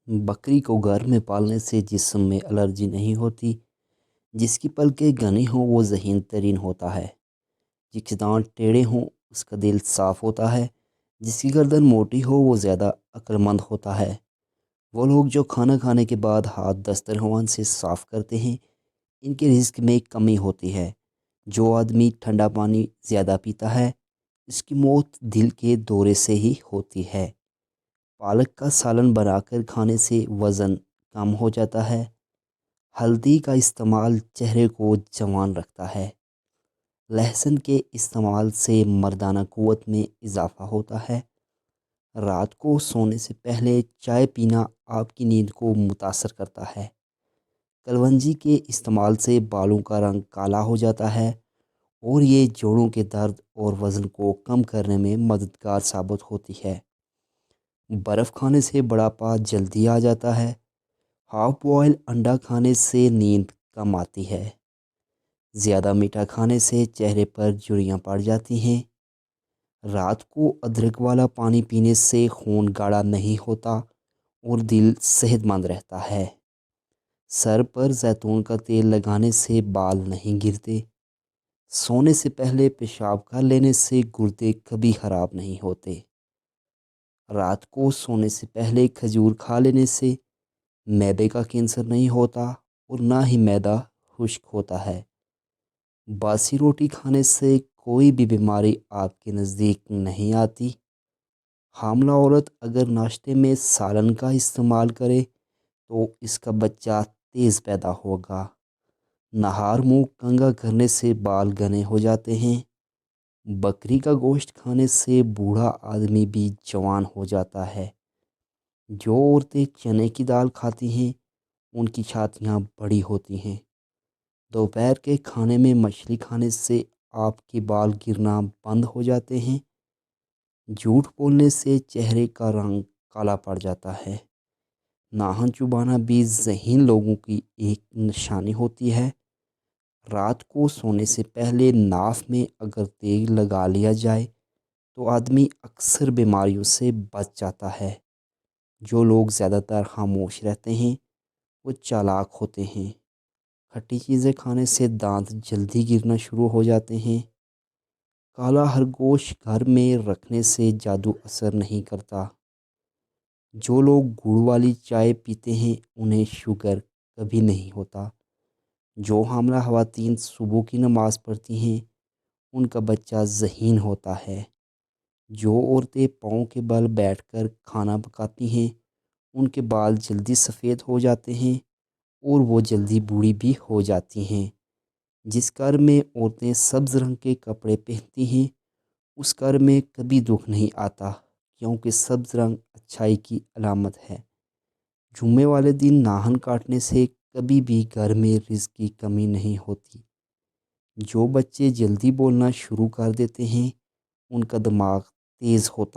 بکری کو گھر میں پالنے سے جسم میں الرجی نہیں ہوتی۔ جس کی پلکیں گھنی ہوں وہ ذہین ترین ہوتا ہے۔ جس کے دانت ٹیڑھے ہوں اس کا دل صاف ہوتا ہے۔ جس کی گردن موٹی ہو وہ زیادہ عقل مند ہوتا ہے۔ وہ لوگ جو کھانا کھانے کے بعد ہاتھ دسترخوان سے صاف کرتے ہیں ان کے رزق میں کمی ہوتی ہے۔ جو آدمی ٹھنڈا پانی زیادہ پیتا ہے اس کی موت دل کے دورے سے ہی ہوتی ہے۔ پالک کا سالن بنا کر کھانے سے وزن کم ہو جاتا ہے۔ ہلدی کا استعمال چہرے کو جوان رکھتا ہے۔ لہسن کے استعمال سے مردانہ قوت میں اضافہ ہوتا ہے۔ رات کو سونے سے پہلے چائے پینا آپ کی نیند کو متاثر کرتا ہے۔ کلونجی کے استعمال سے بالوں کا رنگ کالا ہو جاتا ہے اور یہ جوڑوں کے درد اور وزن کو کم کرنے میں مددگار ثابت ہوتی ہے۔ برف کھانے سے بڑھاپا جلدی آ جاتا ہے۔ ہاف بوائل انڈا کھانے سے نیند کم آتی ہے۔ زیادہ میٹھا کھانے سے چہرے پر جھریاں پڑ جاتی ہیں۔ رات کو ادرک والا پانی پینے سے خون گاڑھا نہیں ہوتا اور دل صحت مند رہتا ہے۔ سر پر زیتون کا تیل لگانے سے بال نہیں گرتے۔ سونے سے پہلے پیشاب کر لینے سے گردے کبھی خراب نہیں ہوتے۔ رات کو سونے سے پہلے کھجور کھا لینے سے معدے کا کینسر نہیں ہوتا اور نہ ہی معدہ خشک ہوتا ہے۔ باسی روٹی کھانے سے کوئی بھی بیماری آپ کے نزدیک نہیں آتی۔ حاملہ عورت اگر ناشتے میں سالن کا استعمال کرے تو اس کا بچہ تیز پیدا ہوگا۔ نہار منہ کنگھا کرنے سے بال گھنے ہو جاتے ہیں۔ بکری کا گوشت کھانے سے بوڑھا آدمی بھی جوان ہو جاتا ہے۔ جو عورتیں چنے کی دال کھاتی ہیں ان کی چھاتیاں بڑی ہوتی ہیں۔ دوپہر کے کھانے میں مچھلی کھانے سے آپ کے بال گرنا بند ہو جاتے ہیں۔ جھوٹ بولنے سے چہرے کا رنگ کالا پڑ جاتا ہے۔ ناخن چبانا بھی ذہین لوگوں کی ایک نشانی ہوتی ہے۔ رات کو سونے سے پہلے ناف میں اگر تیل لگا لیا جائے تو آدمی اکثر بیماریوں سے بچ جاتا ہے۔ جو لوگ زیادہ تر خاموش رہتے ہیں وہ چالاک ہوتے ہیں۔ کھٹی چیزیں کھانے سے دانت جلدی گرنا شروع ہو جاتے ہیں۔ کالا خرگوش گھر میں رکھنے سے جادو اثر نہیں کرتا۔ جو لوگ گڑ والی چائے پیتے ہیں انہیں شوگر کبھی نہیں ہوتا۔ جو حاملہ خواتین صبح کی نماز پڑھتی ہیں ان کا بچہ ذہین ہوتا ہے۔ جو عورتیں پاؤں کے بل بیٹھ کر کھانا پکاتی ہیں ان کے بال جلدی سفید ہو جاتے ہیں اور وہ جلدی بوڑھی بھی ہو جاتی ہیں۔ جس گھر میں عورتیں سبز رنگ کے کپڑے پہنتی ہیں اس گھر میں کبھی دکھ نہیں آتا کیونکہ سبز رنگ اچھائی کی علامت ہے۔ جمعے والے دن ناخن کاٹنے سے کبھی بھی گھر میں رزق کی کمی نہیں ہوتی۔ جو بچے جلدی بولنا شروع کر دیتے ہیں ان کا دماغ تیز ہوتا